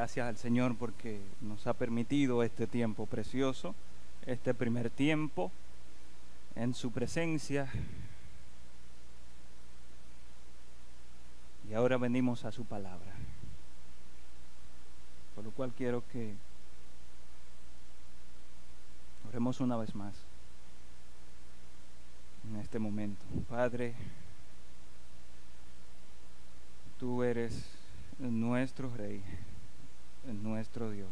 Gracias al Señor porque nos ha permitido este tiempo precioso, este primer tiempo en su presencia. Y ahora venimos a su palabra. Por lo cual quiero que oremos una vez más en este momento. Padre, tú eres nuestro Rey, nuestro Dios.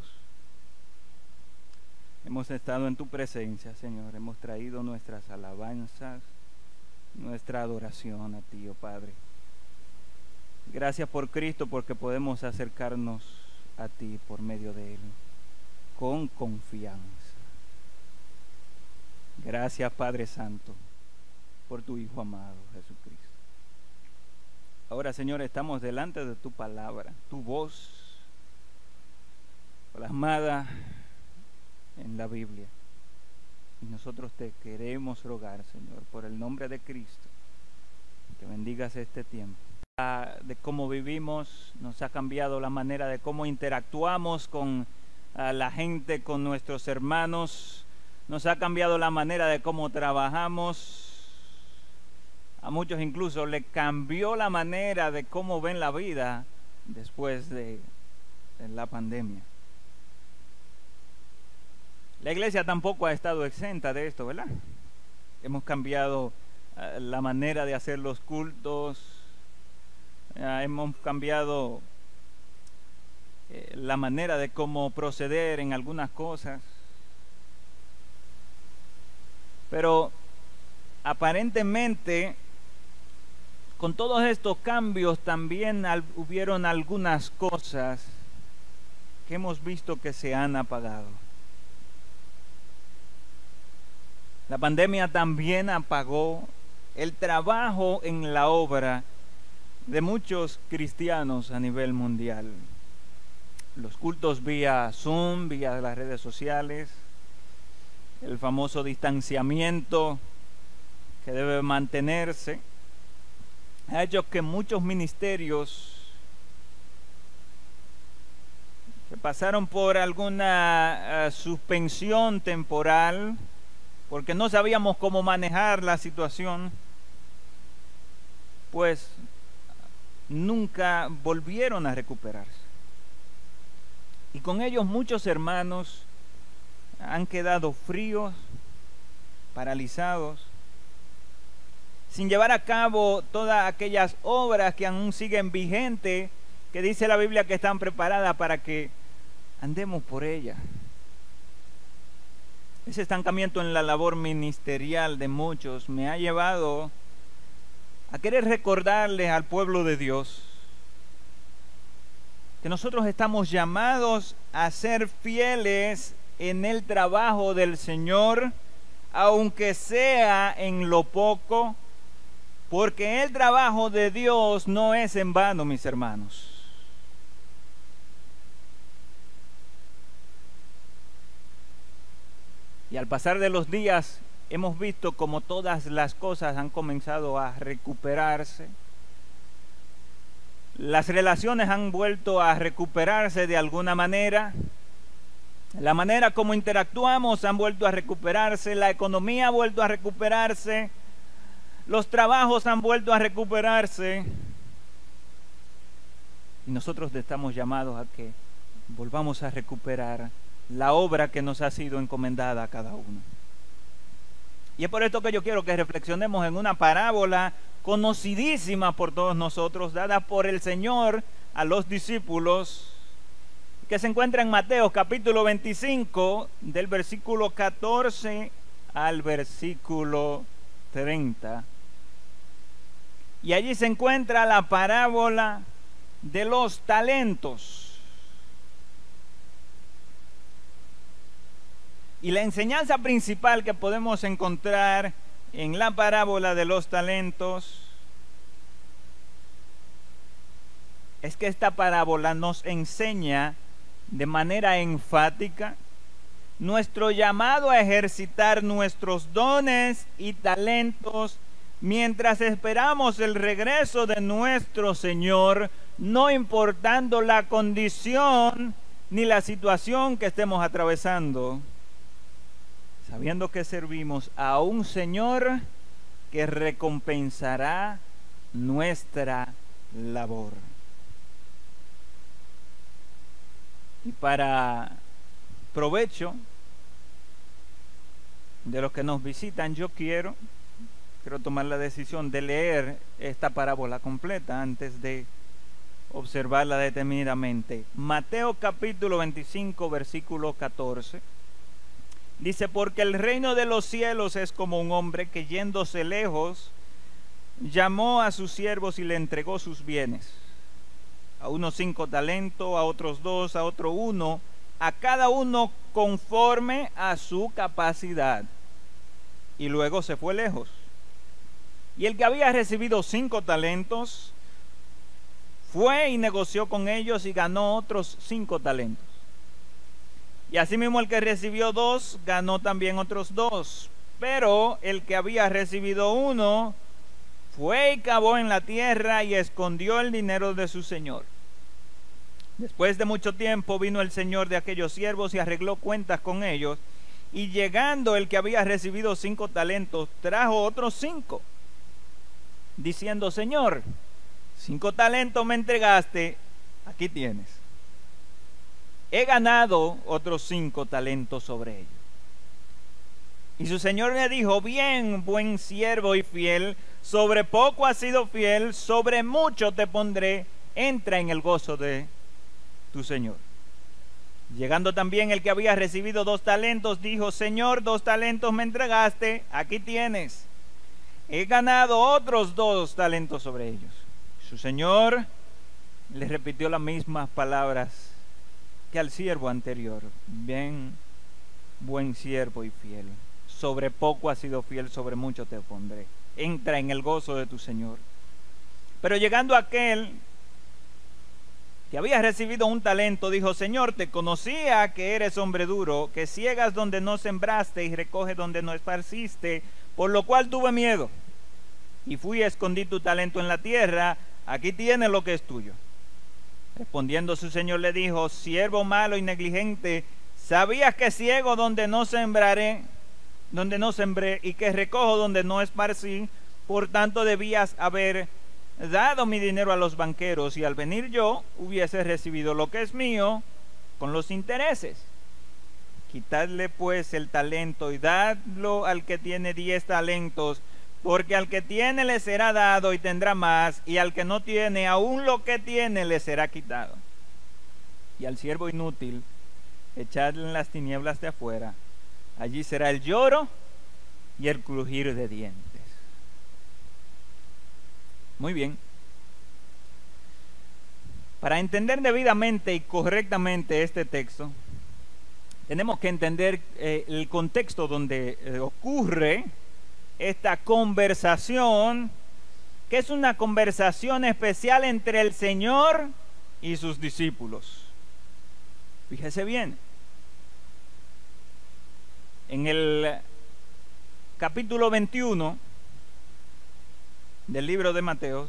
Hemos estado en tu presencia, Señor. Hemos traído nuestras alabanzas, nuestra adoración a ti, oh Padre. Gracias por Cristo, porque podemos acercarnos a ti por medio de Él, con confianza. Gracias, Padre Santo, por tu Hijo amado, Jesucristo. Ahora, Señor, estamos delante de tu palabra, tu voz plasmada en la Biblia. Y nosotros te queremos rogar, Señor, por el nombre de Cristo, que bendigas este tiempo. De cómo vivimos, nos ha cambiado la manera de cómo interactuamos con la gente, con nuestros hermanos, nos ha cambiado la manera de cómo trabajamos. A muchos incluso le cambió la manera de cómo ven la vida después de la pandemia. La iglesia tampoco ha estado exenta de esto, ¿verdad? Hemos cambiado la manera de hacer los cultos, hemos cambiado la manera de cómo proceder en algunas cosas. Pero aparentemente, con todos estos cambios también hubieron algunas cosas que hemos visto que se han apagado. La pandemia también apagó el trabajo en la obra de muchos cristianos a nivel mundial. Los cultos vía Zoom, vía las redes sociales, el famoso distanciamiento que debe mantenerse, ha hecho que muchos ministerios que pasaron por alguna suspensión temporal, porque no sabíamos cómo manejar la situación, pues nunca volvieron a recuperarse. Y con ellos muchos hermanos han quedado fríos, paralizados, sin llevar a cabo todas aquellas obras que aún siguen vigentes, que dice la Biblia que están preparadas para que andemos por ellas. Ese estancamiento en la labor ministerial de muchos me ha llevado a querer recordarles al pueblo de Dios que nosotros estamos llamados a ser fieles en el trabajo del Señor, aunque sea en lo poco, porque el trabajo de Dios no es en vano, mis hermanos. Y al pasar de los días hemos visto como todas las cosas han comenzado a recuperarse. Las relaciones han vuelto a recuperarse de alguna manera. La manera como interactuamos han vuelto a recuperarse. La economía ha vuelto a recuperarse. Los trabajos han vuelto a recuperarse. Y nosotros estamos llamados a que volvamos a recuperar la obra que nos ha sido encomendada a cada uno. Y es por esto que yo quiero que reflexionemos en una parábola conocidísima por todos nosotros, dada por el Señor a los discípulos, que se encuentra en Mateo capítulo 25, del versículo 14 al versículo 30. Y allí se encuentra la parábola de los talentos. Y la enseñanza principal que podemos encontrar en la parábola de los talentos es que esta parábola nos enseña de manera enfática nuestro llamado a ejercitar nuestros dones y talentos mientras esperamos el regreso de nuestro Señor no importando la condición ni la situación que estemos atravesando, sabiendo que servimos a un Señor que recompensará nuestra labor. Y para provecho de los que nos visitan, yo quiero tomar la decisión de leer esta parábola completa antes de observarla detenidamente. Mateo capítulo 25, versículo 14. Dice: porque el reino de los cielos es como un hombre que, yéndose lejos, llamó a sus siervos y le entregó sus bienes. A unos 5 talentos, a otros 2, a otro 1, a cada uno conforme a su capacidad. Y luego se fue lejos. Y el que había recibido 5 talentos fue y negoció con ellos y ganó otros 5 talentos. Y asimismo el que recibió 2 ganó también otros 2. Pero el que había recibido 1 fue y cavó en la tierra y escondió el dinero de su señor. Después de mucho tiempo vino el señor de aquellos siervos y arregló cuentas con ellos. Y llegando el que había recibido 5 talentos, trajo otros 5, diciendo: Señor, 5 talentos me entregaste, aquí tienes. He ganado otros 5 talentos sobre ellos. Y su señor le dijo: bien, buen siervo y fiel, sobre poco has sido fiel, sobre mucho te pondré, entra en el gozo de tu señor. Llegando también el que había recibido 2 talentos, dijo: Señor, 2 talentos me entregaste, aquí tienes. He ganado otros 2 talentos sobre ellos. Su señor le repitió las mismas palabras que al siervo anterior: bien, buen siervo y fiel, sobre poco has sido fiel, sobre mucho te pondré, entra en el gozo de tu señor. Pero llegando aquel que había recibido 1 talento, dijo: Señor, te conocía que eres hombre duro, que ciegas donde no sembraste y recoges donde no esparciste, por lo cual tuve miedo y fui y escondí tu talento en la tierra, aquí tienes lo que es tuyo. Respondiendo su señor le dijo: siervo malo y negligente, sabías que ciego donde no sembré y que recojo donde no esparcí, por tanto debías haber dado mi dinero a los banqueros, y al venir yo hubiese recibido lo que es mío con los intereses. Quitadle pues el talento y dadlo al que tiene 10 talentos, porque al que tiene le será dado y tendrá más, y al que no tiene, aún lo que tiene le será quitado. Y al siervo inútil echadle en las tinieblas de afuera, allí será el lloro y el crujir de dientes. Muy bien. Para entender debidamente y correctamente este texto, tenemos que entender el contexto donde ocurre esta conversación, que es una conversación especial entre el Señor y sus discípulos. Fíjese bien. En el capítulo 21 del libro de Mateo,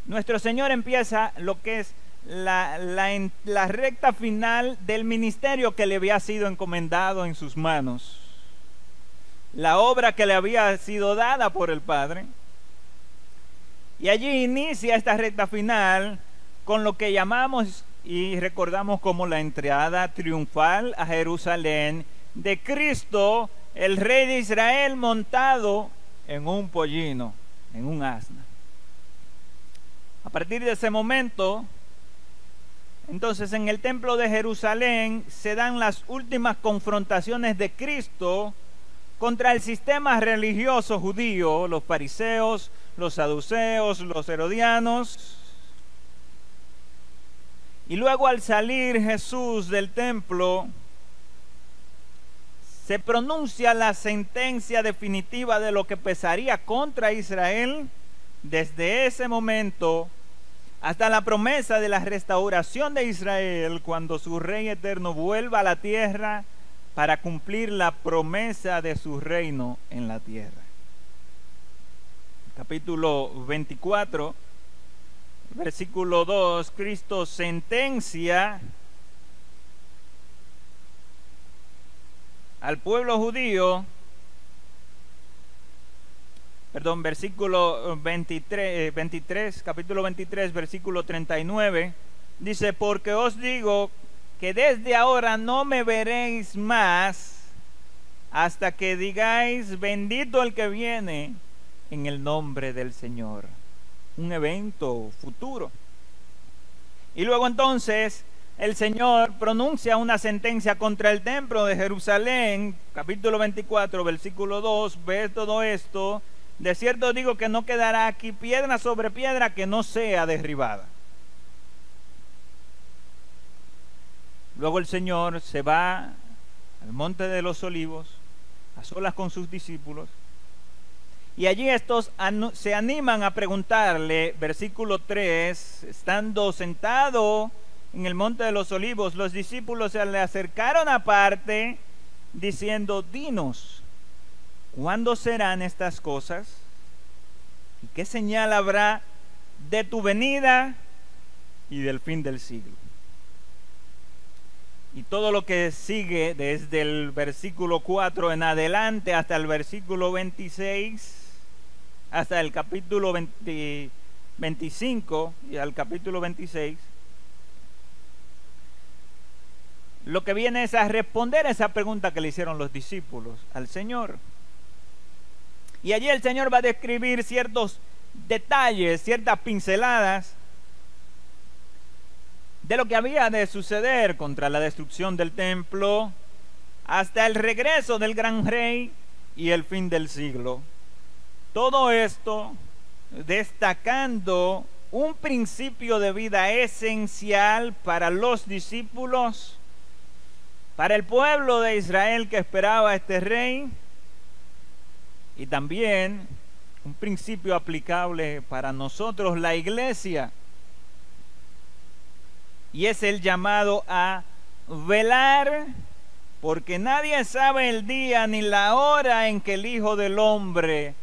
nuestro Señor empieza lo que es la recta final del ministerio que le había sido encomendado en sus manos, la obra que le había sido dada por el Padre. Y allí inicia esta recta final con lo que llamamos y recordamos como la entrada triunfal a Jerusalén de Cristo, el Rey de Israel, montado en un pollino, en un asna. A partir de ese momento, entonces en el templo de Jerusalén se dan las últimas confrontaciones de Cristo contra el sistema religioso judío, los fariseos, los saduceos, los herodianos. Y luego, al salir Jesús del templo, se pronuncia la sentencia definitiva de lo que pesaría contra Israel desde ese momento hasta la promesa de la restauración de Israel, cuando su Rey eterno vuelva a la tierra para cumplir la promesa de su reino en la tierra. Capítulo 24 versículo 2, Cristo sentencia al pueblo judío, versículo 23, capítulo 23, versículo 39, dice: porque os digo que desde ahora no me veréis más hasta que digáis: bendito el que viene en el nombre del Señor. Un evento futuro. Y luego entonces el Señor pronuncia una sentencia contra el templo de Jerusalén, capítulo 24, versículo 2, ve todo esto: de cierto digo que no quedará aquí piedra sobre piedra que no sea derribada. Luego el Señor se va al monte de los olivos, a solas con sus discípulos, y allí estos se animan a preguntarle, versículo 3, estando sentado en el monte de los olivos, los discípulos se le acercaron aparte, diciendo: dinos, ¿cuándo serán estas cosas? ¿Y qué señal habrá de tu venida y del fin del siglo? Y todo lo que sigue desde el versículo 4 en adelante hasta el versículo 26, hasta el capítulo 25 y al capítulo 26, lo que viene es a responder a esa pregunta que le hicieron los discípulos al Señor. Y allí el Señor va a describir ciertos detalles, ciertas pinceladas de lo que había de suceder contra la destrucción del templo, hasta el regreso del gran rey y el fin del siglo. Todo esto destacando un principio de vida esencial para los discípulos, para el pueblo de Israel que esperaba a este rey, y también un principio aplicable para nosotros, la iglesia. Y es el llamado a velar, porque nadie sabe el día ni la hora en que el Hijo del Hombre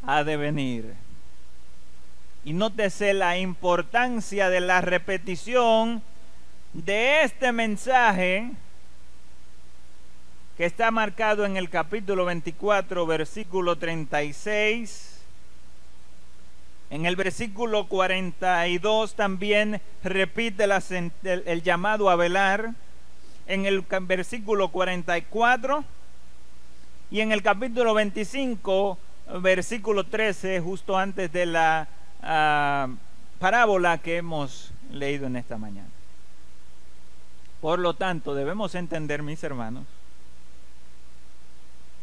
ha de venir. Y nótese la importancia de la repetición de este mensaje que está marcado en el capítulo 24, versículo 36. En el versículo 42 también repite el llamado a velar. En el versículo 44 y en el capítulo 25, versículo 13, justo antes de la parábola que hemos leído en esta mañana. Por lo tanto, debemos entender, mis hermanos,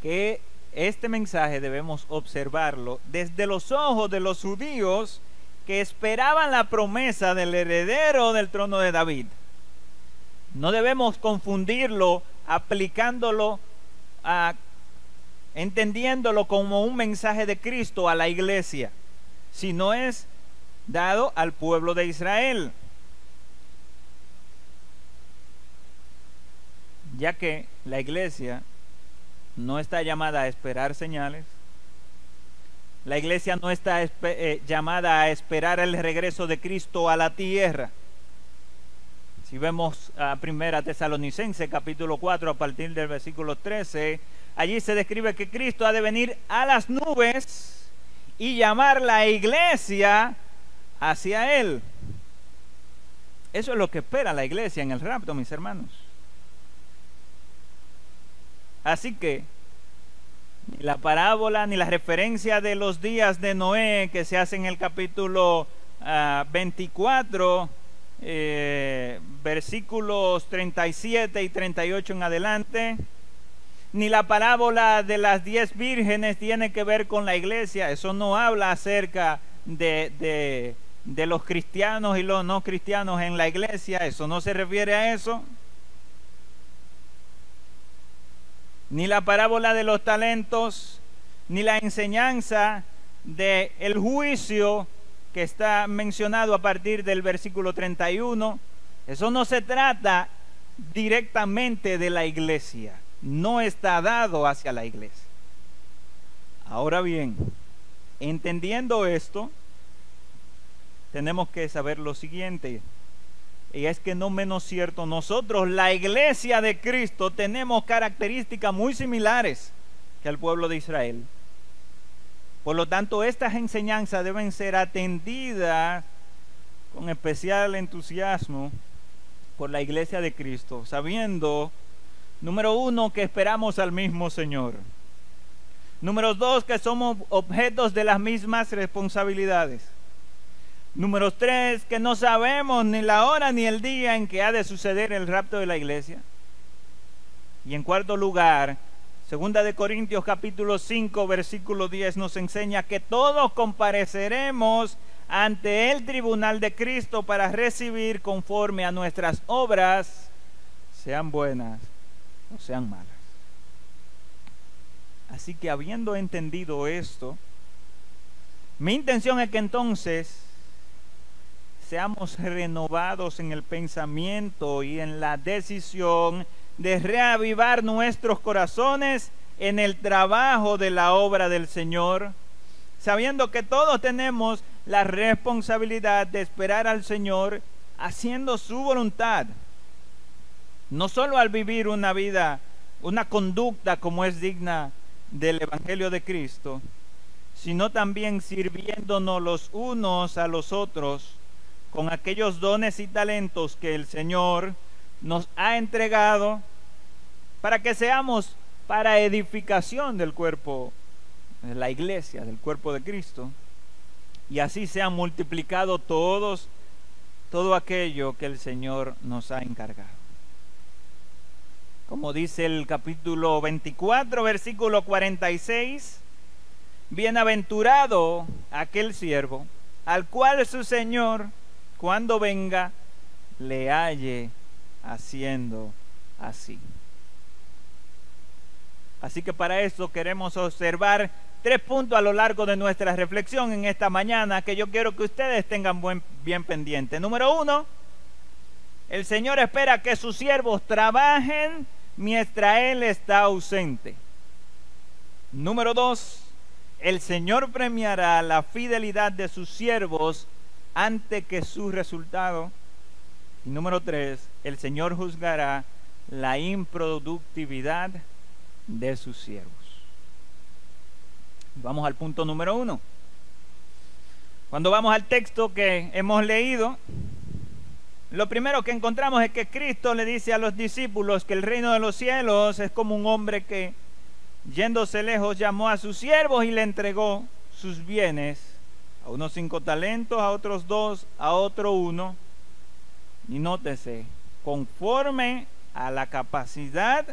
que este mensaje debemos observarlo desde los ojos de los judíos que esperaban la promesa del heredero del trono de David. No debemos confundirlo aplicándolo, entendiéndolo como un mensaje de Cristo a la iglesia, sino es dado al pueblo de Israel, ya que la iglesia no está llamada a esperar señales. La iglesia no está llamada a esperar el regreso de Cristo a la tierra. Si vemos a Primera Tesalonicenses capítulo 4 a partir del versículo 13, allí se describe que Cristo ha de venir a las nubes y llamar la iglesia hacia Él. Eso es lo que espera la iglesia en el rapto, mis hermanos. Así que ni la parábola ni la referencia de los días de Noé que se hace en el capítulo 24, versículos 37 y 38 en adelante, ni la parábola de las 10 vírgenes tiene que ver con la iglesia. Eso no habla acerca de los cristianos y los no cristianos en la iglesia. Eso no se refiere a eso. Ni la parábola de los talentos, ni la enseñanza del juicio que está mencionado a partir del versículo 31. Eso no se trata directamente de la iglesia, no está dado hacia la iglesia. Ahora bien, entendiendo esto, tenemos que saber lo siguiente, y es que no menos cierto, nosotros, la iglesia de Cristo, tenemos características muy similares que el pueblo de Israel. Por lo tanto, estas enseñanzas deben ser atendidas con especial entusiasmo por la iglesia de Cristo, sabiendo, número uno, que esperamos al mismo Señor. Número dos, que somos objetos de las mismas responsabilidades. Número tres, que no sabemos ni la hora ni el día en que ha de suceder el rapto de la iglesia. Y en cuarto lugar, 2 de Corintios capítulo 5 versículo 10 nos enseña que todos compareceremos ante el tribunal de Cristo para recibir conforme a nuestras obras, sean buenas o sean malas. Así que habiendo entendido esto, mi intención es que entonces seamos renovados en el pensamiento y en la decisión de reavivar nuestros corazones en el trabajo de la obra del Señor, sabiendo que todos tenemos la responsabilidad de esperar al Señor haciendo su voluntad, no solo al vivir una vida, una conducta como es digna del Evangelio de Cristo, sino también sirviéndonos los unos a los otros con aquellos dones y talentos que el Señor nos ha entregado para que seamos para edificación del cuerpo, de la iglesia, del cuerpo de Cristo, y así sean multiplicados todo aquello que el Señor nos ha encargado. Como dice el capítulo 24, versículo 46, bienaventurado aquel siervo, al cual su Señor, cuando venga, le halle haciendo así. Así que para eso queremos observar 3 puntos a lo largo de nuestra reflexión en esta mañana que yo quiero que ustedes tengan bien pendiente. Número 1, el Señor espera que sus siervos trabajen mientras Él está ausente. Número 2, el Señor premiará la fidelidad de sus siervos antes que su resultado. Y número 3, el Señor juzgará la improductividad de sus siervos. Vamos al punto número 1. Cuando vamos al texto que hemos leído, lo primero que encontramos es que Cristo le dice a los discípulos que el reino de los cielos es como un hombre que, yéndose lejos, llamó a sus siervos y le entregó sus bienes, a unos 5 talentos, a otros 2, a otro 1, y nótese, conforme a la capacidad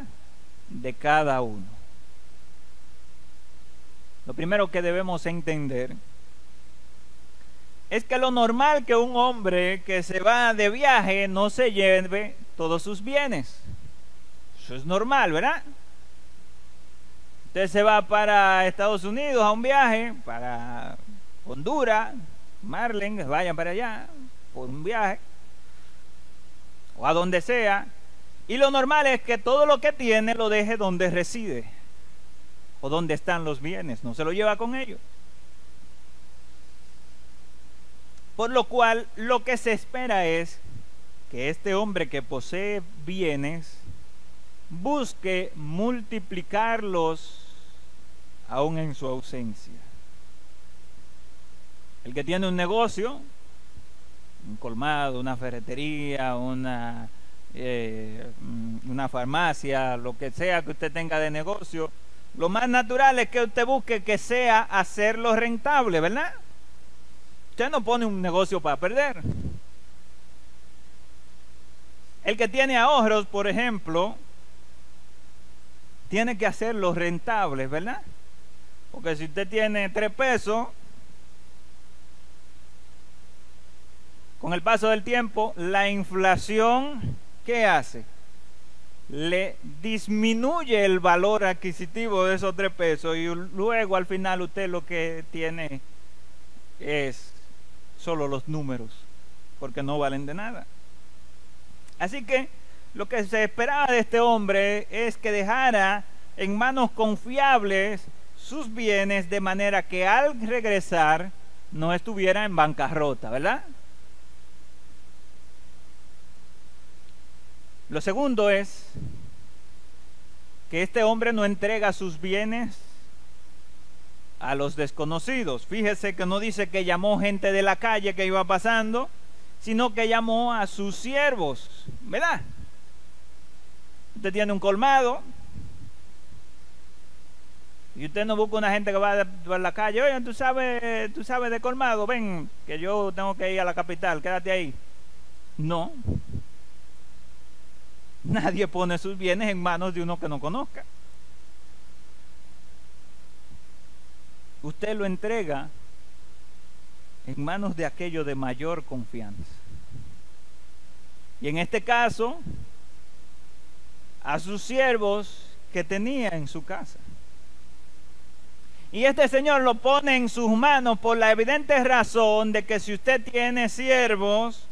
de cada uno. Lo primero que debemos entender es que lo normal que un hombre que se va de viaje no se lleve todos sus bienes. Eso es normal, ¿verdad? Usted se va para Estados Unidos a un viaje, para Honduras, Marlene, vayan para allá por un viaje, o a donde sea, y lo normal es que todo lo que tiene lo deje donde reside o donde están los bienes, no se lo lleva con ellos. Por lo cual, lo que se espera es que este hombre que posee bienes busque multiplicarlos aún en su ausencia. El que tiene un negocio, un colmado, una ferretería, una farmacia, lo que sea que usted tenga de negocio, lo más natural es que usted busque que sea hacerlo rentable, ¿verdad? Usted no pone un negocio para perder. El que tiene ahorros, por ejemplo, tiene que hacerlo rentable, ¿verdad? Porque si usted tiene 3 pesos, con el paso del tiempo, la inflación, ¿qué hace? Le disminuye el valor adquisitivo de esos 3 pesos y luego al final usted lo que tiene es solo los números, porque no valen de nada. Así que lo que se esperaba de este hombre es que dejara en manos confiables sus bienes, de manera que al regresar no estuviera en bancarrota, ¿verdad? Lo segundo es que este hombre no entrega sus bienes a los desconocidos. Fíjese que no dice que llamó gente de la calle que iba pasando, sino que llamó a sus siervos, ¿verdad? Usted tiene un colmado y usted no busca una gente que va por la calle. Oye, tú sabes de colmado, ven, que yo tengo que ir a la capital, quédate ahí. No. Nadie pone sus bienes en manos de uno que no conozca. Usted lo entrega en manos de aquello de mayor confianza. Y en este caso, a sus siervos que tenía en su casa. Y este señor lo pone en sus manos por la evidente razón de que si usted tiene siervos,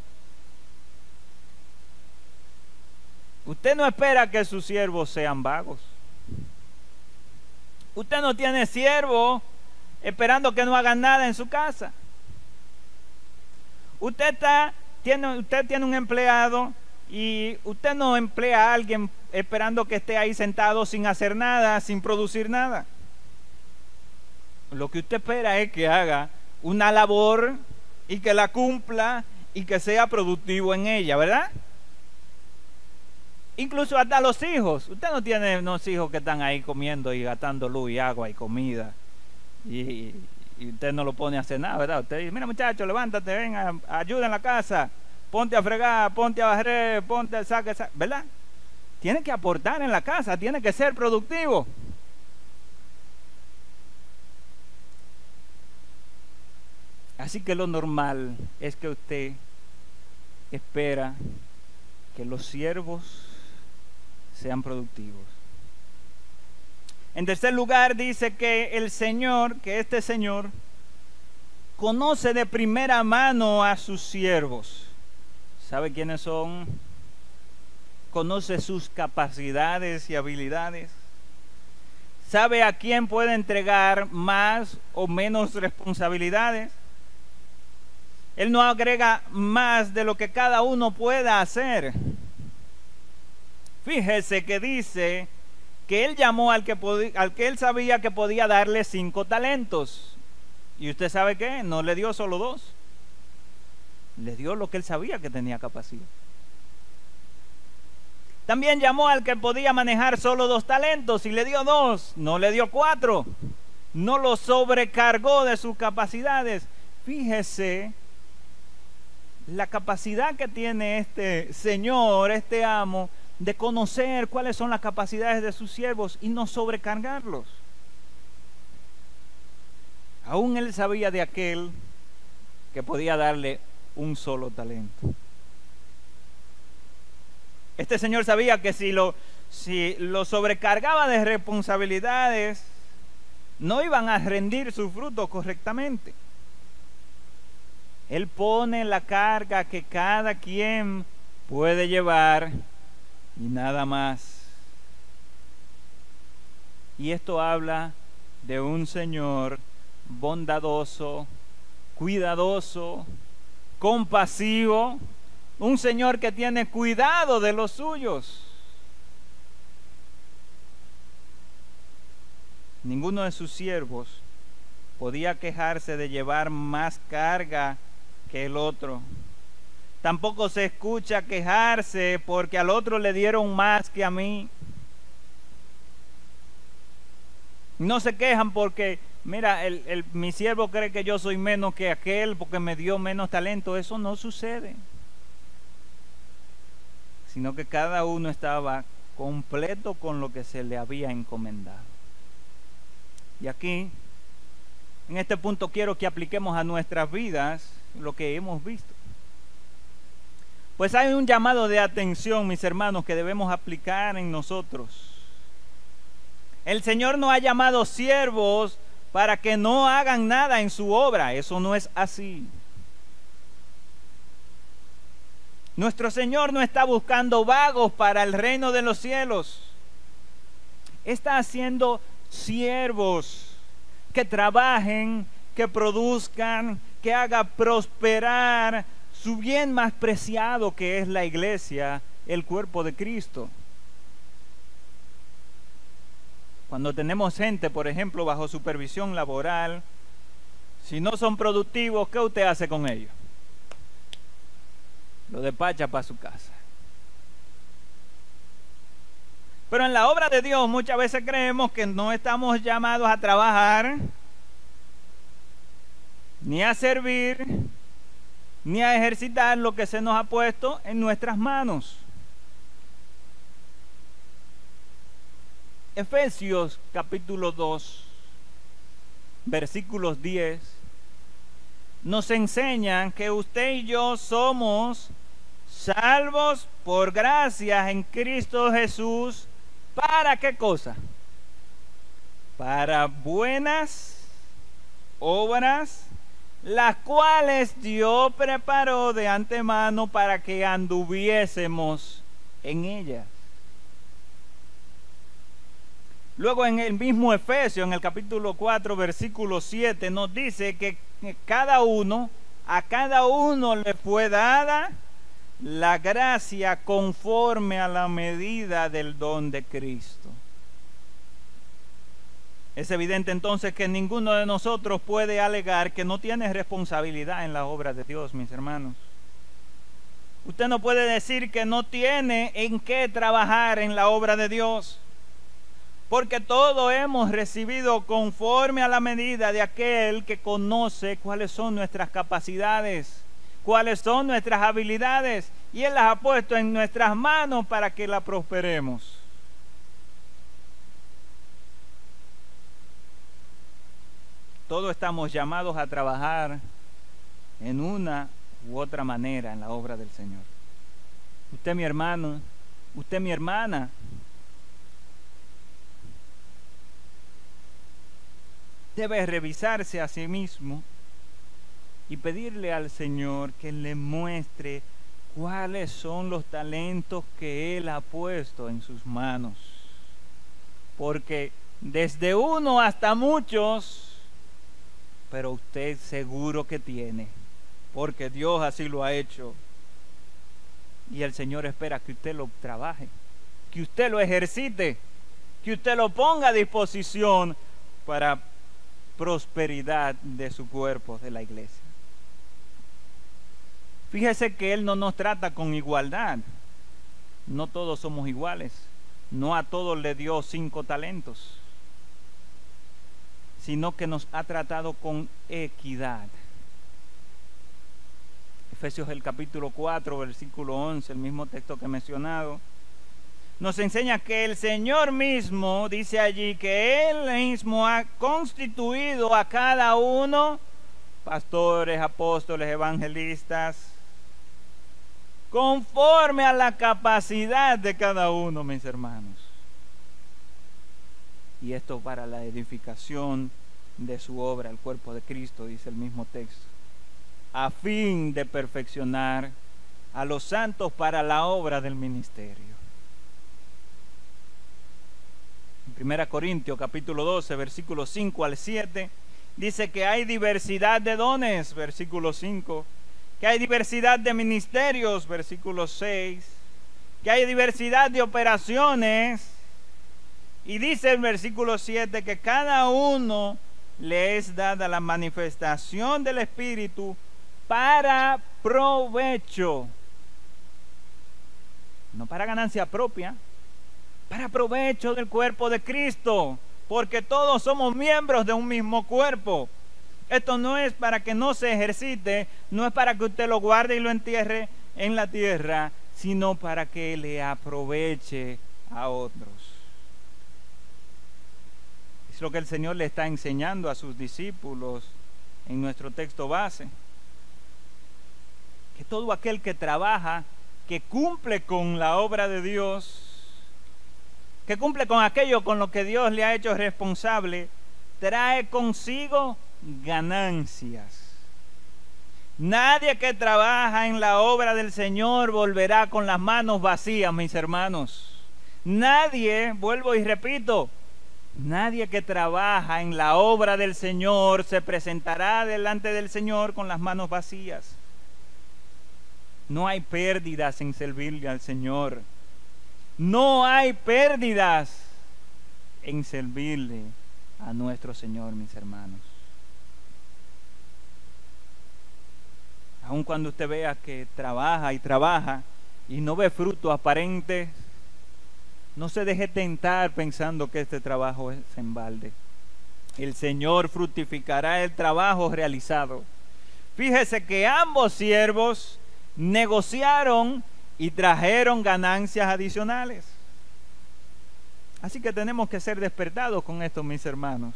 usted no espera que sus siervos sean vagos. Usted no tiene siervos esperando que no hagan nada en su casa. Usted tiene un empleado y usted no emplea a alguien esperando que esté ahí sentado sin hacer nada, sin producir nada. Lo que usted espera es que haga una labor y que la cumpla y que sea productivo en ella, ¿verdad? Incluso hasta los hijos. Usted no tiene unos hijos que están ahí comiendo y gastando luz y agua y comida y usted no lo pone a hacer nada, ¿verdad? Usted dice, mira muchacho, levántate, ven, ayuda en la casa, ponte a fregar, ponte a barrer, ponte a sacar, ¿verdad? Tiene que aportar en la casa, tiene que ser productivo. Así que lo normal es que usted espera que los siervos sean productivos. En tercer lugar dice que este señor conoce de primera mano a sus siervos. ¿Sabe quiénes son? Conoce sus capacidades y habilidades. Sabe a quién puede entregar más o menos responsabilidades. Él no agrega más de lo que cada uno pueda hacer. Fíjese que dice que él llamó al que él sabía que podía darle 5 talentos. ¿Y usted sabe qué? No le dio solo 2. Le dio lo que él sabía que tenía capacidad. También llamó al que podía manejar solo 2 talentos y le dio 2. No le dio 4. No lo sobrecargó de sus capacidades. Fíjese la capacidad que tiene este señor, este amo, de conocer cuáles son las capacidades de sus siervos y no sobrecargarlos. Aún él sabía de aquel que podía darle un solo talento. Este señor sabía que si lo sobrecargaba de responsabilidades, no iban a rendir sus frutos correctamente. Él pone la carga que cada quien puede llevar y nada más. Y esto habla de un Señor bondadoso, cuidadoso, compasivo, un Señor que tiene cuidado de los suyos. Ninguno de sus siervos podía quejarse de llevar más carga que el otro. Tampoco se escucha quejarse porque al otro le dieron más que a mí. No se quejan porque, mira, mi siervo cree que yo soy menos que aquel porque me dio menos talento. Eso no sucede. Sino que cada uno estaba completo con lo que se le había encomendado. Y aquí, en este punto, quiero que apliquemos a nuestras vidas lo que hemos visto. Pues hay un llamado de atención, mis hermanos, que debemos aplicar en nosotros. El Señor no ha llamado siervos para que no hagan nada en su obra. Eso no es así. Nuestro Señor no está buscando vagos para el reino de los cielos. Está haciendo siervos que trabajen, que produzcan, que haga prosperar su bien más preciado, que es la iglesia, el cuerpo de Cristo. Cuando tenemos gente, por ejemplo, bajo supervisión laboral, si no son productivos, ¿qué usted hace con ellos? Lo despacha para su casa. Pero en la obra de Dios muchas veces creemos que no estamos llamados a trabajar, ni a servir, ni a ejercitar lo que se nos ha puesto en nuestras manos. Efesios capítulo 2, versículos 10, nos enseñan que usted y yo somos salvos por gracia en Cristo Jesús. ¿Para qué cosa? Para buenas obras, las cuales Dios preparó de antemano para que anduviésemos en ellas. Luego en el mismo Efesios, en el capítulo 4, versículo 7, nos dice que a cada uno le fue dada la gracia conforme a la medida del don de Cristo. Es evidente entonces que ninguno de nosotros puede alegar que no tiene responsabilidad en la obra de Dios, mis hermanos. Usted no puede decir que no tiene en qué trabajar en la obra de Dios, porque todos hemos recibido conforme a la medida de aquel que conoce cuáles son nuestras capacidades, cuáles son nuestras habilidades, y Él las ha puesto en nuestras manos para que las prosperemos. Todos estamos llamados a trabajar en una u otra manera en la obra del Señor. Usted, mi hermano, usted, mi hermana, debe revisarse a sí mismo y pedirle al Señor que le muestre cuáles son los talentos que Él ha puesto en sus manos. Porque desde uno hasta muchos, pero usted seguro que tiene, porque Dios así lo ha hecho. Y el Señor espera que usted lo trabaje, que usted lo ejercite, que usted lo ponga a disposición para prosperidad de su cuerpo, de la iglesia. Fíjese que Él no nos trata con igualdad. No todos somos iguales. No a todos le dio 5 talentos, sino que nos ha tratado con equidad. Efesios el capítulo 4, versículo 11, el mismo texto que he mencionado, nos enseña que el Señor mismo, dice allí, que Él mismo ha constituido a cada uno, pastores, apóstoles, evangelistas, conforme a la capacidad de cada uno, mis hermanos. Y esto para la edificación de su obra, el cuerpo de Cristo, dice el mismo texto, a fin de perfeccionar a los santos para la obra del ministerio. En 1 Corintios capítulo 12, versículos 5 al 7, dice que hay diversidad de dones, versículo 5, que hay diversidad de ministerios, versículo 6, que hay diversidad de operaciones, y dice el versículo 7 que cada uno le es dada la manifestación del Espíritu para provecho, no para ganancia propia, para provecho del cuerpo de Cristo, porque todos somos miembros de un mismo cuerpo. Esto no es para que no se ejercite, no es para que usted lo guarde y lo entierre en la tierra, sino para que le aproveche a otros. Es lo que el Señor le está enseñando a sus discípulos en nuestro texto base. Que todo aquel que trabaja, que cumple con la obra de Dios, que cumple con aquello con lo que Dios le ha hecho responsable, trae consigo ganancias. Nadie que trabaja en la obra del Señor volverá con las manos vacías, mis hermanos. Nadie, vuelvo y repito, Nadie que trabaja en la obra del Señor se presentará delante del Señor con las manos vacías. No hay pérdidas en servirle al Señor. No hay pérdidas en servirle a nuestro Señor, mis hermanos. Aun cuando usted vea que trabaja y no ve frutos aparentes, no se deje tentar pensando que este trabajo es en balde. El Señor fructificará el trabajo realizado. Fíjese que ambos siervos negociaron y trajeron ganancias adicionales. Así que tenemos que ser despertados con esto, mis hermanos,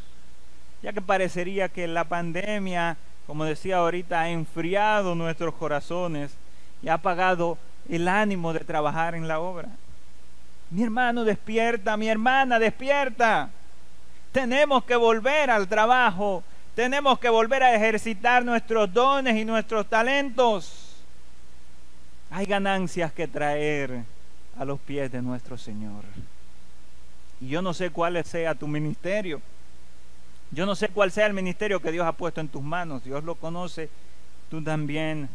ya que parecería que la pandemia, como decía ahorita, ha enfriado nuestros corazones y ha apagado el ánimo de trabajar en la obra. Mi hermano, despierta, mi hermana, despierta. Tenemos que volver al trabajo, tenemos que volver a ejercitar nuestros dones y nuestros talentos. Hay ganancias que traer a los pies de nuestro Señor. Y yo no sé cuál sea tu ministerio. Yo no sé cuál sea el ministerio que Dios ha puesto en tus manos. Dios lo conoce, tú también.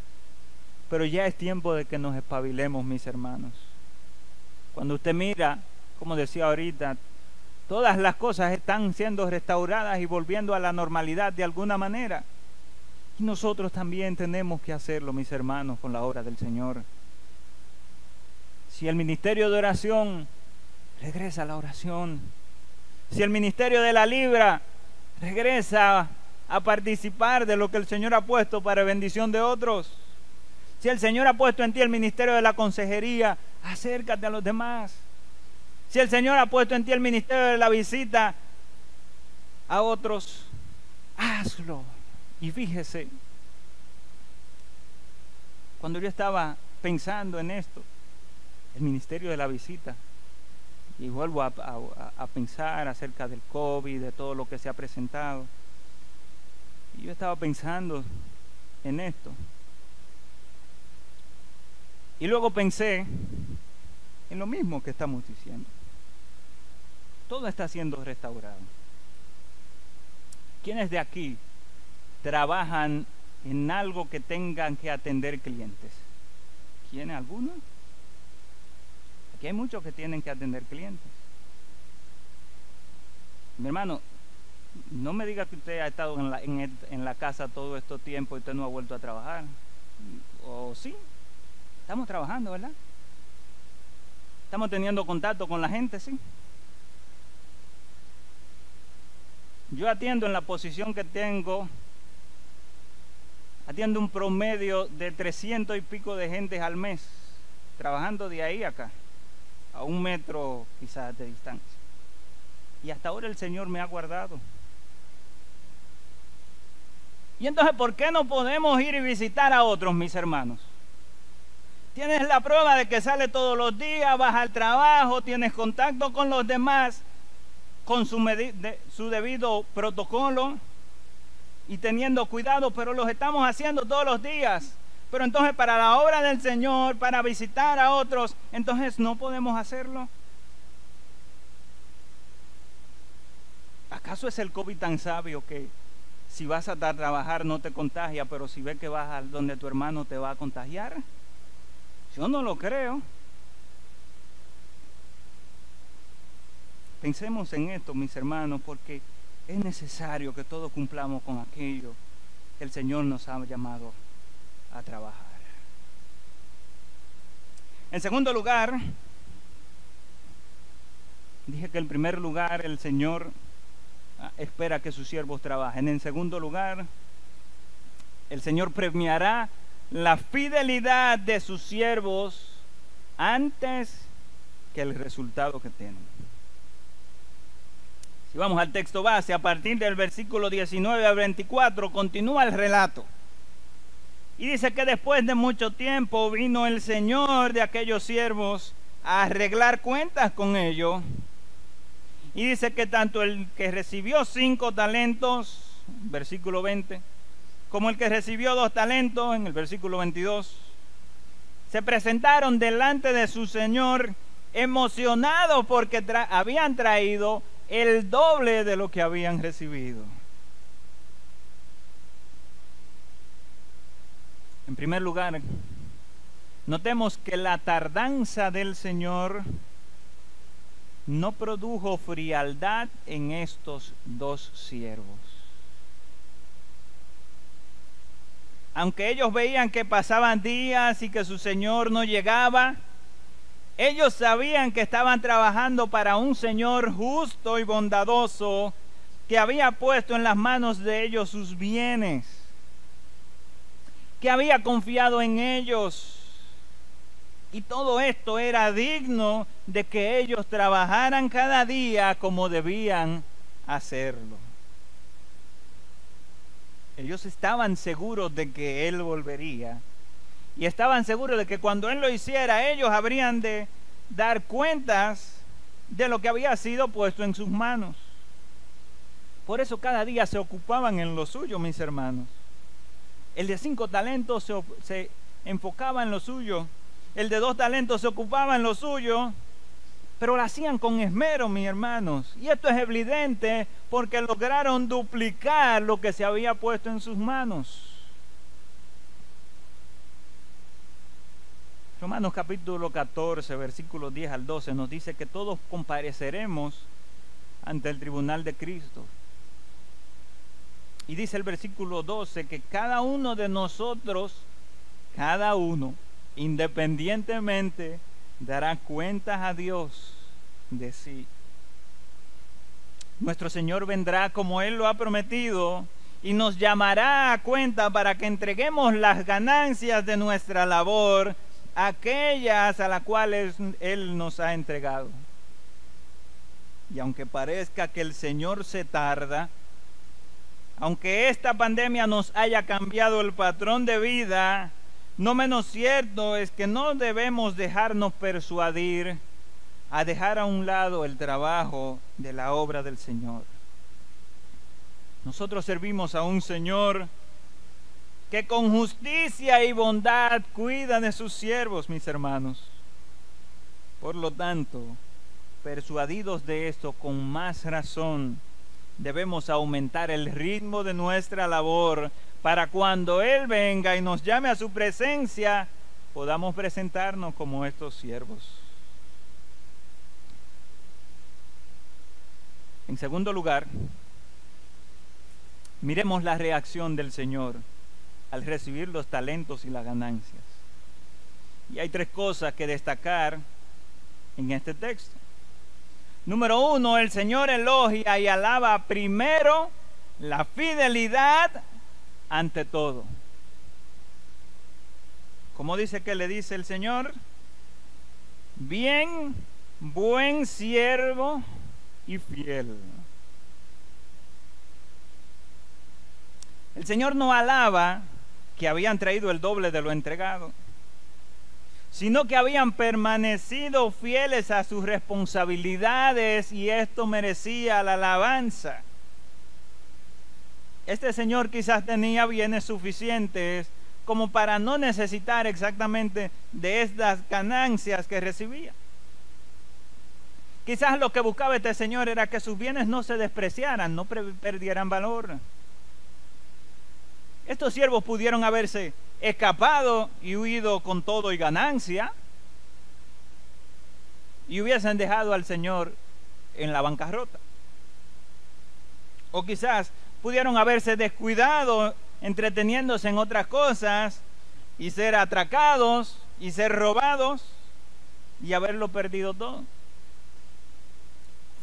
Pero ya es tiempo de que nos espabilemos, mis hermanos. Cuando usted mira, como decía ahorita, todas las cosas están siendo restauradas y volviendo a la normalidad de alguna manera. Y nosotros también tenemos que hacerlo, mis hermanos, con la obra del Señor. Si el ministerio de oración, regresa a la oración. Si el ministerio de la libra, regresa a participar de lo que el Señor ha puesto para bendición de otros. Si el Señor ha puesto en ti el ministerio de la consejería, acércate a los demás. Si el Señor ha puesto en ti el ministerio de la visita a otros, hazlo. Y fíjese, cuando yo estaba pensando en esto, el ministerio de la visita, y vuelvo a pensar acerca del COVID, de todo lo que se ha presentado, y yo estaba pensando en esto. Y luego pensé en lo mismo que estamos diciendo. Todo está siendo restaurado. ¿Quiénes de aquí trabajan en algo que tengan que atender clientes? ¿Quiénes? ¿Algunos? Aquí hay muchos que tienen que atender clientes. Mi hermano, no me diga que usted ha estado en la casa todo este tiempo y usted no ha vuelto a trabajar. ¿O sí? Estamos trabajando, ¿verdad? Estamos teniendo contacto con la gente, ¿sí? Yo atiendo en la posición que tengo, atiendo un promedio de 300 y pico de gentes al mes, trabajando de ahí a acá, a 1 metro quizás de distancia. Y hasta ahora el Señor me ha guardado. Y entonces, ¿por qué no podemos ir y visitar a otros, mis hermanos? Tienes la prueba de que sale todos los días, vas al trabajo, tienes contacto con los demás, con su debido protocolo y teniendo cuidado, pero los estamos haciendo todos los días. Pero entonces para la obra del Señor, para visitar a otros, entonces no podemos hacerlo. ¿Acaso es el COVID tan sabio que si vas a trabajar no te contagia, pero si ves que vas a donde tu hermano te va a contagiar? Yo no lo creo. Pensemos en esto, mis hermanos, porque es necesario que todos cumplamos con aquello que el Señor nos ha llamado a trabajar. En segundo lugar, dije que en primer lugar el Señor espera que sus siervos trabajen. En segundo lugar, el Señor premiará la fidelidad de sus siervos antes que el resultado que tienen. Si vamos al texto base, a partir del versículo 19 al 24, continúa el relato. Y dice que después de mucho tiempo vino el Señor de aquellos siervos a arreglar cuentas con ellos. Y dice que tanto el que recibió 5 talentos, versículo 20, como el que recibió 2 talentos, en el versículo 22, se presentaron delante de su Señor emocionados porque habían traído el doble de lo que habían recibido. En primer lugar, notemos que la tardanza del Señor no produjo frialdad en estos dos siervos. Aunque ellos veían que pasaban días y que su Señor no llegaba, ellos sabían que estaban trabajando para un Señor justo y bondadoso que había puesto en las manos de ellos sus bienes, que había confiado en ellos. Y todo esto era digno de que ellos trabajaran cada día como debían hacerlo. Ellos estaban seguros de que Él volvería. Y estaban seguros de que cuando Él lo hiciera, ellos habrían de dar cuentas de lo que había sido puesto en sus manos. Por eso cada día se ocupaban en lo suyo, mis hermanos. El de 5 talentos se enfocaba en lo suyo. El de 2 talentos se ocupaba en lo suyo. Pero lo hacían con esmero, mis hermanos. Y esto es evidente porque lograron duplicar lo que se había puesto en sus manos. Romanos capítulo 14, versículos 10 al 12 nos dice que todos compareceremos ante el tribunal de Cristo. Y dice el versículo 12 que cada uno de nosotros, cada uno, independientemente, dará cuentas a Dios de sí. Nuestro Señor vendrá como Él lo ha prometido y nos llamará a cuenta para que entreguemos las ganancias de nuestra labor, aquellas a las cuales Él nos ha entregado. Y aunque parezca que el Señor se tarda, aunque esta pandemia nos haya cambiado el patrón de vida, no menos cierto es que no debemos dejarnos persuadir a dejar a un lado el trabajo de la obra del Señor. Nosotros servimos a un Señor que con justicia y bondad cuida de sus siervos, mis hermanos. Por lo tanto, persuadidos de esto, con más razón debemos aumentar el ritmo de nuestra labor para cuando Él venga y nos llame a su presencia, podamos presentarnos como estos siervos. En segundo lugar, miremos la reacción del Señor al recibir los talentos y las ganancias. Y hay 3 cosas que destacar en este texto. Número 1, el Señor elogia y alaba primero la fidelidad ante todo. ¿Cómo dice que le dice el Señor? Bien, buen siervo y fiel. El Señor no alaba que habían traído el doble de lo entregado, sino que habían permanecido fieles a sus responsabilidades, y esto merecía la alabanza. Este señor quizás tenía bienes suficientes como para no necesitar exactamente de estas ganancias que recibía. Quizás lo que buscaba este señor era que sus bienes no se despreciaran, no perdieran valor. Estos siervos pudieron haberse escapado y huido con todo y ganancia, y hubiesen dejado al Señor en la bancarrota. O quizás pudieron haberse descuidado entreteniéndose en otras cosas y ser atracados y ser robados y haberlo perdido todo.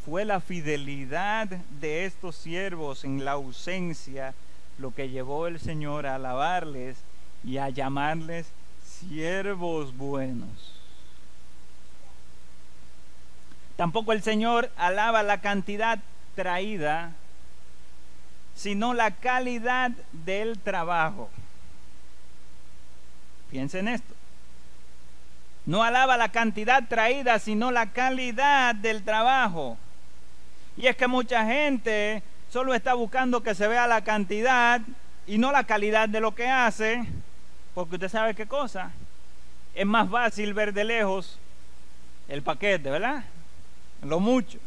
Fue la fidelidad de estos siervos en la ausencia lo que llevó el Señor a alabarles y a llamarles siervos buenos. Tampoco el Señor alaba la cantidad traída, sino la calidad del trabajo. Piensen en esto. No alaba la cantidad traída, sino la calidad del trabajo. Y es que mucha gente solo está buscando que se vea la cantidad y no la calidad de lo que hace, porque usted sabe qué cosa. Es más fácil ver de lejos el paquete, ¿verdad? Lo mucho.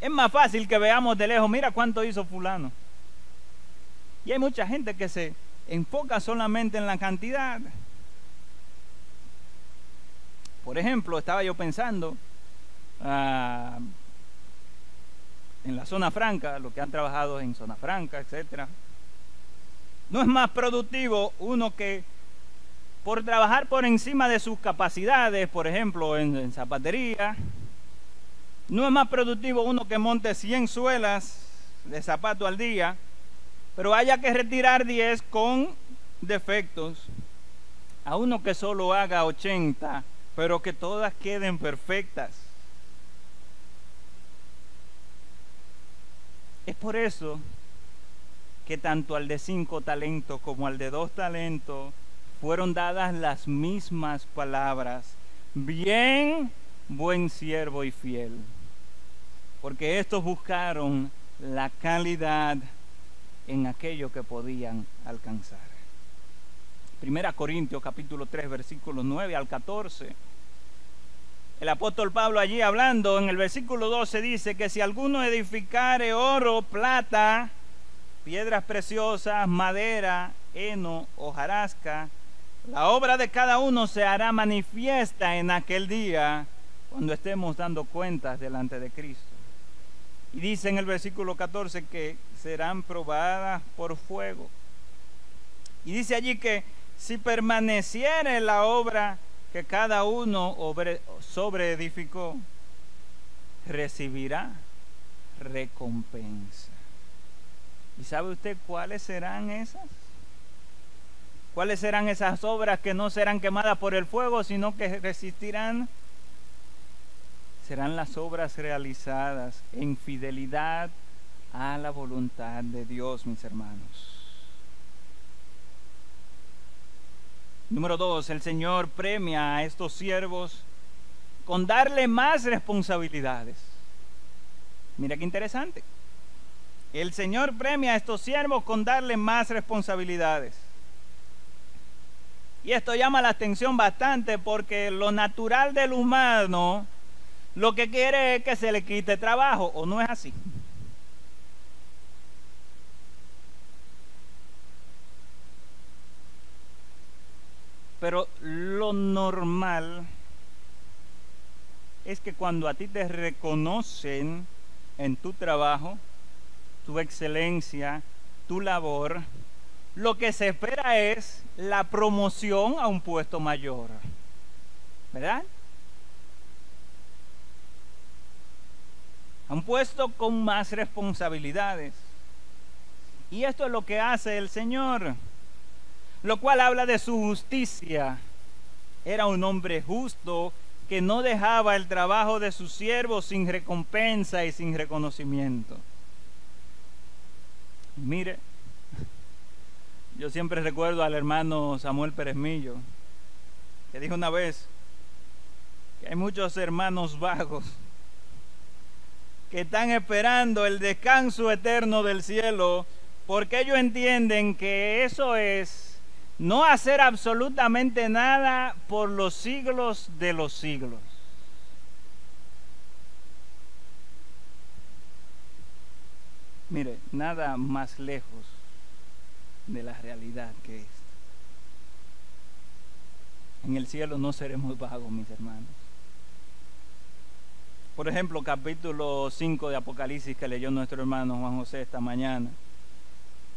Es más fácil que veamos de lejos, mira cuánto hizo fulano. Y hay mucha gente que se enfoca solamente en la cantidad. Por ejemplo, estaba yo pensando en la zona franca, los que han trabajado en zona franca, etcétera. No es más productivo uno que por trabajar por encima de sus capacidades, por ejemplo, en zapatería. No es más productivo uno que monte 100 suelas de zapato al día, pero haya que retirar 10 con defectos, a uno que solo haga 80, pero que todas queden perfectas. Es por eso que tanto al de 5 talentos como al de 2 talentos fueron dadas las mismas palabras: bien, buen siervo y fiel. Porque estos buscaron la calidad en aquello que podían alcanzar. 1 Corintios capítulo 3 versículos 9 al 14. El apóstol Pablo allí hablando en el versículo 12 dice que si alguno edificare oro, plata, piedras preciosas, madera, heno, hojarasca, la obra de cada uno se hará manifiesta en aquel día, cuando estemos dando cuentas delante de Cristo. Y dice en el versículo 14 que serán probadas por fuego. Y dice allí que si permaneciere la obra que cada uno sobreedificó, recibirá recompensa. ¿Y sabe usted cuáles serán esas? ¿Cuáles serán esas obras que no serán quemadas por el fuego, sino que resistirán? Serán las obras realizadas en fidelidad a la voluntad de Dios, mis hermanos. Número 2, el Señor premia a estos siervos con darle más responsabilidades. Mira qué interesante. El Señor premia a estos siervos con darle más responsabilidades. Y esto llama la atención bastante, porque lo natural del humano lo que quiere es que se le quite trabajo, ¿o no es así? Pero lo normal es que cuando a ti te reconocen en tu trabajo, tu excelencia, tu labor, lo que se espera es la promoción a un puesto mayor, ¿verdad? A un puesto con más responsabilidades. Y esto es lo que hace el Señor, lo cual habla de su justicia. Era un hombre justo que no dejaba el trabajo de sus siervos sin recompensa y sin reconocimiento. Mire, yo siempre recuerdo al hermano Samuel Pérez Millo, que dijo una vez que hay muchos hermanos vagos que están esperando el descanso eterno del cielo, porque ellos entienden que eso es no hacer absolutamente nada por los siglos de los siglos. Mire, nada más lejos de la realidad que esto. En el cielo no seremos vagos, mis hermanos. Por ejemplo, capítulo 5 de Apocalipsis que leyó nuestro hermano Juan José esta mañana.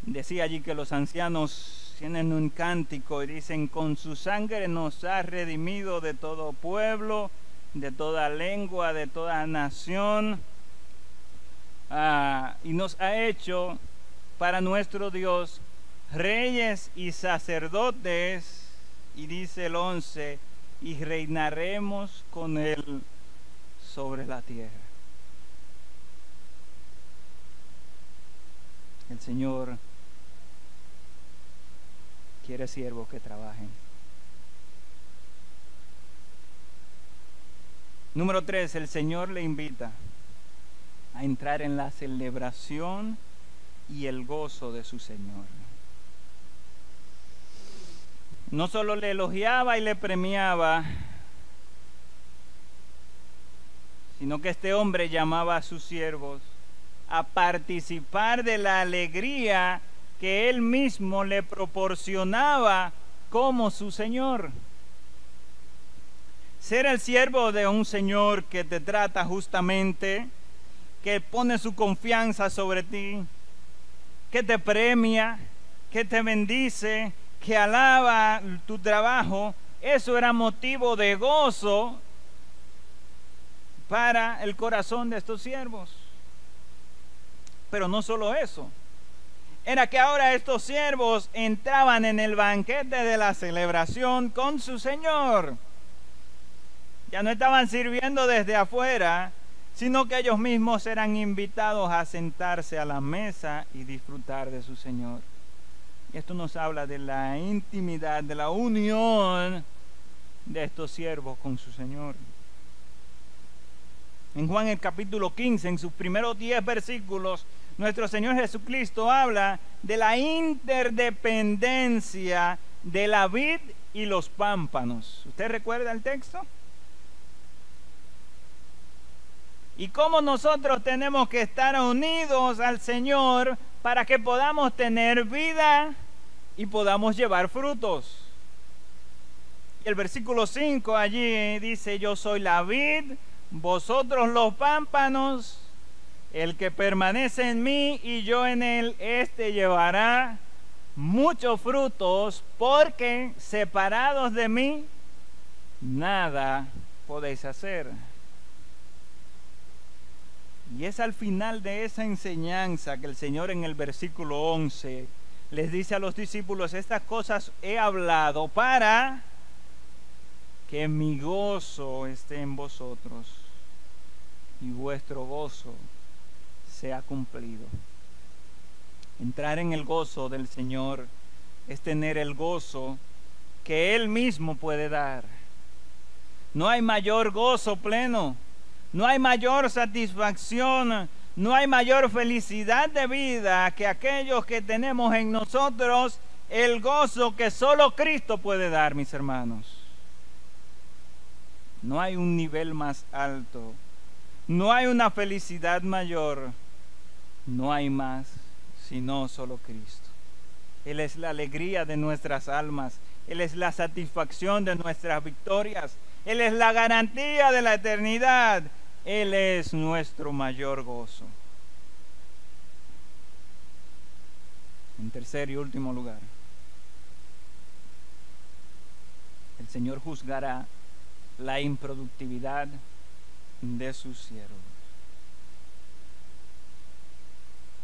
Decía allí que los ancianos tienen un cántico y dicen: con su sangre nos ha redimido de todo pueblo, de toda lengua, de toda nación, y nos ha hecho para nuestro Dios reyes y sacerdotes. Y dice el 11: y reinaremos con él sobre la tierra. El Señor quiere siervos que trabajen. Número 3, el Señor le invita a entrar en la celebración y el gozo de su Señor. No solo le elogiaba y le premiaba, sino que este hombre llamaba a sus siervos a participar de la alegría que él mismo le proporcionaba como su Señor. Ser el siervo de un Señor que te trata justamente, que pone su confianza sobre ti, que te premia, que te bendice, que alaba tu trabajo, eso era motivo de gozo para el corazón de estos siervos. Pero no solo eso, era que ahora estos siervos entraban en el banquete de la celebración con su Señor. Ya no estaban sirviendo desde afuera, sino que ellos mismos eran invitados a sentarse a la mesa y disfrutar de su Señor. Y esto nos habla de la intimidad, de la unión de estos siervos con su Señor. En Juan el capítulo 15, en sus primeros 10 versículos, nuestro Señor Jesucristo habla de la interdependencia de la vid y los pámpanos. ¿Usted recuerda el texto? Y cómo nosotros tenemos que estar unidos al Señor para que podamos tener vida y podamos llevar frutos. Y el versículo 5 allí dice: yo soy la vid, vosotros los pámpanos. El que permanece en mí y yo en él, éste llevará muchos frutos, porque separados de mí nada podéis hacer. Y es al final de esa enseñanza que el Señor en el versículo 11 les dice a los discípulos: estas cosas he hablado para que mi gozo esté en vosotros y vuestro gozo sea cumplido. Entrar en el gozo del Señor es tener el gozo que Él mismo puede dar. No hay mayor gozo pleno, no hay mayor satisfacción, no hay mayor felicidad de vida que aquellos que tenemos en nosotros el gozo que solo Cristo puede dar, mis hermanos. No hay un nivel más alto, no hay una felicidad mayor, no hay más, sino solo Cristo. Él es la alegría de nuestras almas, Él es la satisfacción de nuestras victorias, Él es la garantía de la eternidad, Él es nuestro mayor gozo. En tercer y último lugar, el Señor juzgará la improductividad de sus siervos.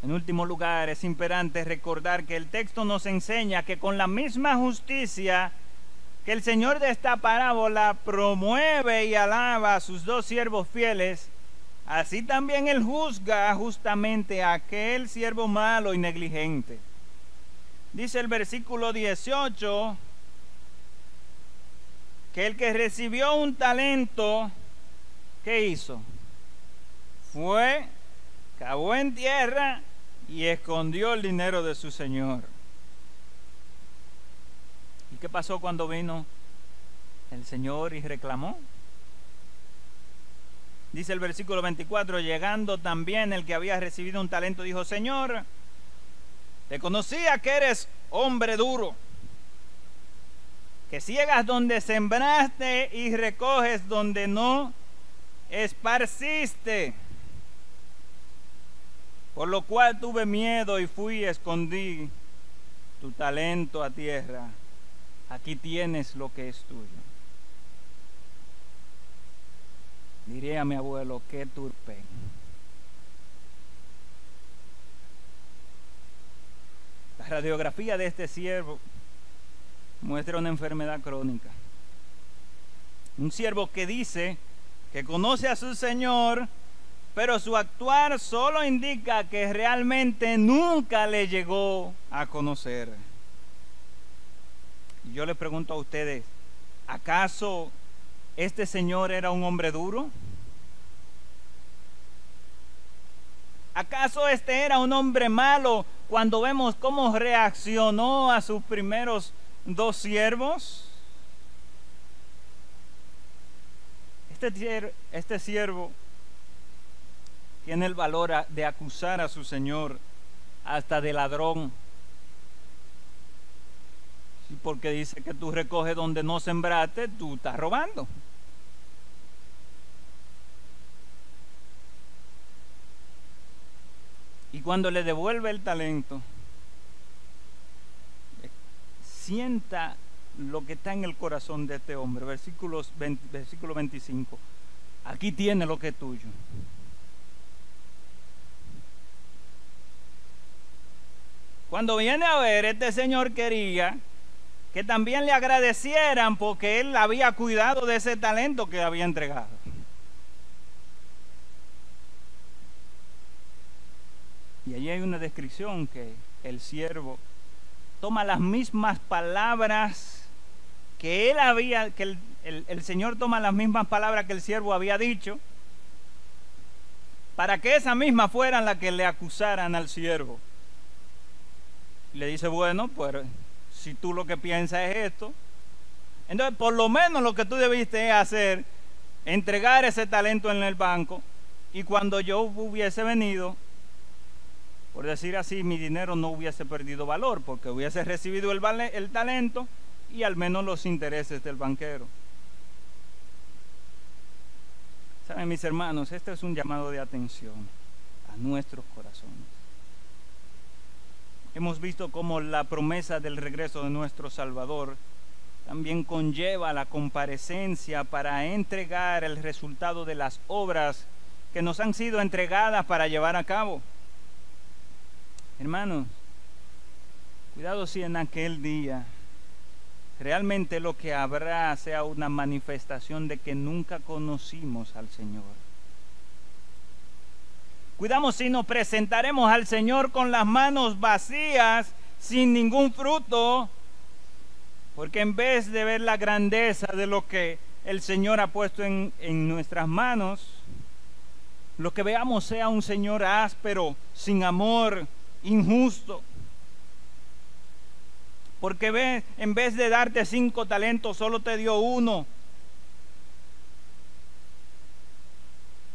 En último lugar, es imperante recordar que el texto nos enseña que con la misma justicia que el Señor de esta parábola promueve y alaba a sus dos siervos fieles, así también Él juzga justamente a aquel siervo malo y negligente. Dice el versículo 18 que el que recibió un talento, ¿qué hizo? Fue, cavó en tierra y escondió el dinero de su señor. ¿Y qué pasó cuando vino el Señor y reclamó? Dice el versículo 24, llegando también el que había recibido un talento, dijo: Señor, te conocía que eres hombre duro, que ciegas donde sembraste y recoges donde no esparciste. Por lo cual tuve miedo y fui y escondí tu talento a tierra. Aquí tienes lo que es tuyo. Diría mi abuelo, qué turpe. La radiografía de este siervo muestra una enfermedad crónica. Un siervo que dice que conoce a su Señor, pero su actuar solo indica que realmente nunca le llegó a conocer. Y yo le pregunto a ustedes, ¿acaso este señor era un hombre duro? ¿Acaso este era un hombre malo cuando vemos cómo reaccionó a sus primeros dos siervos? Este siervo tiene el valor de acusar a su señor hasta de ladrón. Sí, porque dice que tú recoges donde no sembraste, tú estás robando. Y cuando le devuelve el talento, sienta lo que está en el corazón de este hombre. Versículo 25. Aquí tiene lo que es tuyo. Cuando viene a ver, este señor quería que también le agradecieran porque él había cuidado de ese talento que había entregado. Y allí hay una descripción que el siervo toma las mismas palabras que él había, que el Señor toma las mismas palabras que el siervo había dicho, para que esas mismas fueran las que le acusaran al siervo. Y le dice, bueno, pues si tú lo que piensas es esto, entonces por lo menos lo que tú debiste hacer, entregar ese talento en el banco, y cuando yo hubiese venido, por decir así, mi dinero no hubiese perdido valor, porque hubiese recibido el talento y al menos los intereses del banquero. Saben, mis hermanos, este es un llamado de atención a nuestros corazones. Hemos visto cómo la promesa del regreso de nuestro Salvador también conlleva la comparecencia para entregar el resultado de las obras que nos han sido entregadas para llevar a cabo. Hermanos, cuidado si en aquel día realmente lo que habrá sea una manifestación de que nunca conocimos al Señor. Cuidamos si nos presentaremos al Señor con las manos vacías, sin ningún fruto, porque en vez de ver la grandeza de lo que el Señor ha puesto en nuestras manos, lo que veamos sea un Señor áspero, sin amor, injusto. Porque en vez de darte 5 talentos, solo te dio 1.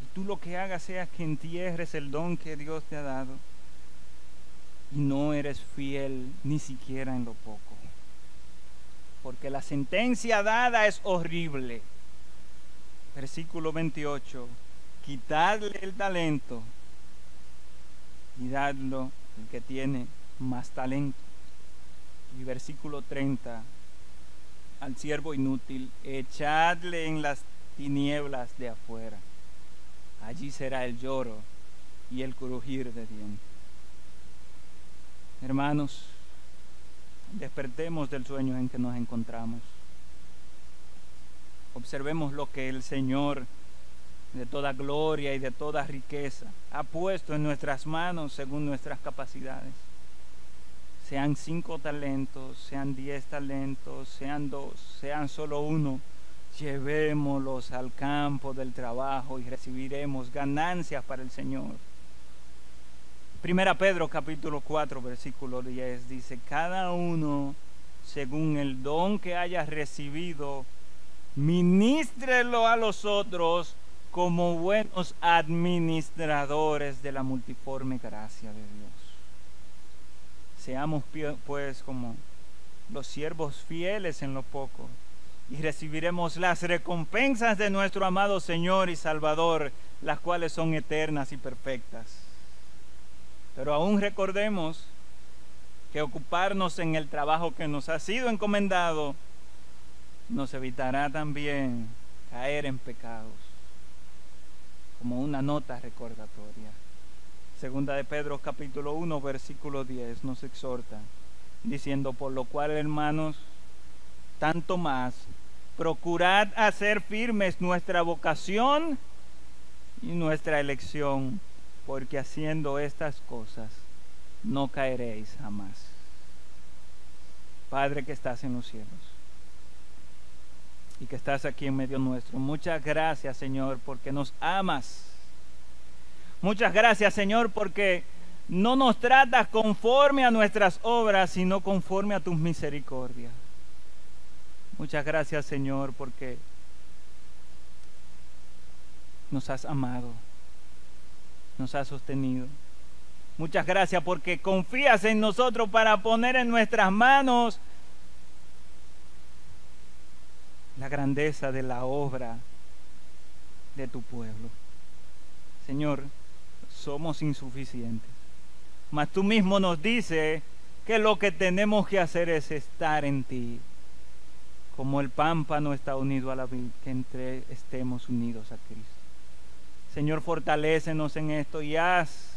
Y tú lo que hagas sea que entierres el don que Dios te ha dado. Y no eres fiel ni siquiera en lo poco. Porque la sentencia dada es horrible. Versículo 28. Quitadle el talento y dadlo el que tiene más talento. Y versículo 30, al siervo inútil, echadle en las tinieblas de afuera. Allí será el lloro y el crujir de dientes. Hermanos, despertemos del sueño en que nos encontramos. Observemos lo que el Señor, de toda gloria y de toda riqueza, ha puesto en nuestras manos según nuestras capacidades. Sean 5 talentos, sean 10 talentos, sean 2, sean solo 1, llevémoslos al campo del trabajo y recibiremos ganancias para el Señor. Primera Pedro capítulo 4 versículo 10 dice, cada uno según el don que haya recibido, ministrelo a los otros como buenos administradores de la multiforme gracia de Dios. Seamos pues como los siervos fieles en lo poco y recibiremos las recompensas de nuestro amado Señor y Salvador, las cuales son eternas y perfectas. Pero aún recordemos que ocuparnos en el trabajo que nos ha sido encomendado nos evitará también caer en pecados. Como una nota recordatoria. Segunda de Pedro capítulo 1 versículo 10 nos exhorta diciendo, por lo cual, hermanos, tanto más procurad hacer firmes nuestra vocación y nuestra elección, porque haciendo estas cosas no caeréis jamás. Padre que estás en los cielos y que estás aquí en medio nuestro, muchas gracias, Señor, porque nos amas. Muchas gracias, Señor, porque no nos tratas conforme a nuestras obras, sino conforme a tus misericordias. Muchas gracias, Señor, porque nos has amado nos has sostenido. Muchas gracias porque confías en nosotros para poner en nuestras manos la grandeza de la obra de tu pueblo. Señor, somos insuficientes, mas tú mismo nos dices que lo que tenemos que hacer es estar en ti. Como el pámpano está unido a la vid, que estemos unidos a Cristo. Señor, fortalécenos en esto y haz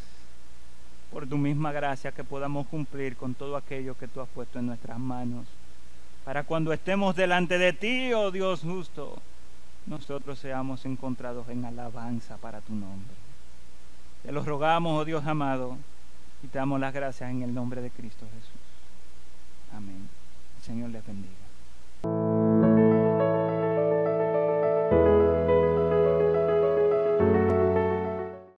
por tu misma gracia que podamos cumplir con todo aquello que tú has puesto en nuestras manos, para cuando estemos delante de ti, oh Dios justo, nosotros seamos encontrados en alabanza para tu nombre. Te lo rogamos, oh Dios amado, y te damos las gracias en el nombre de Cristo Jesús. Amén. El Señor les bendiga.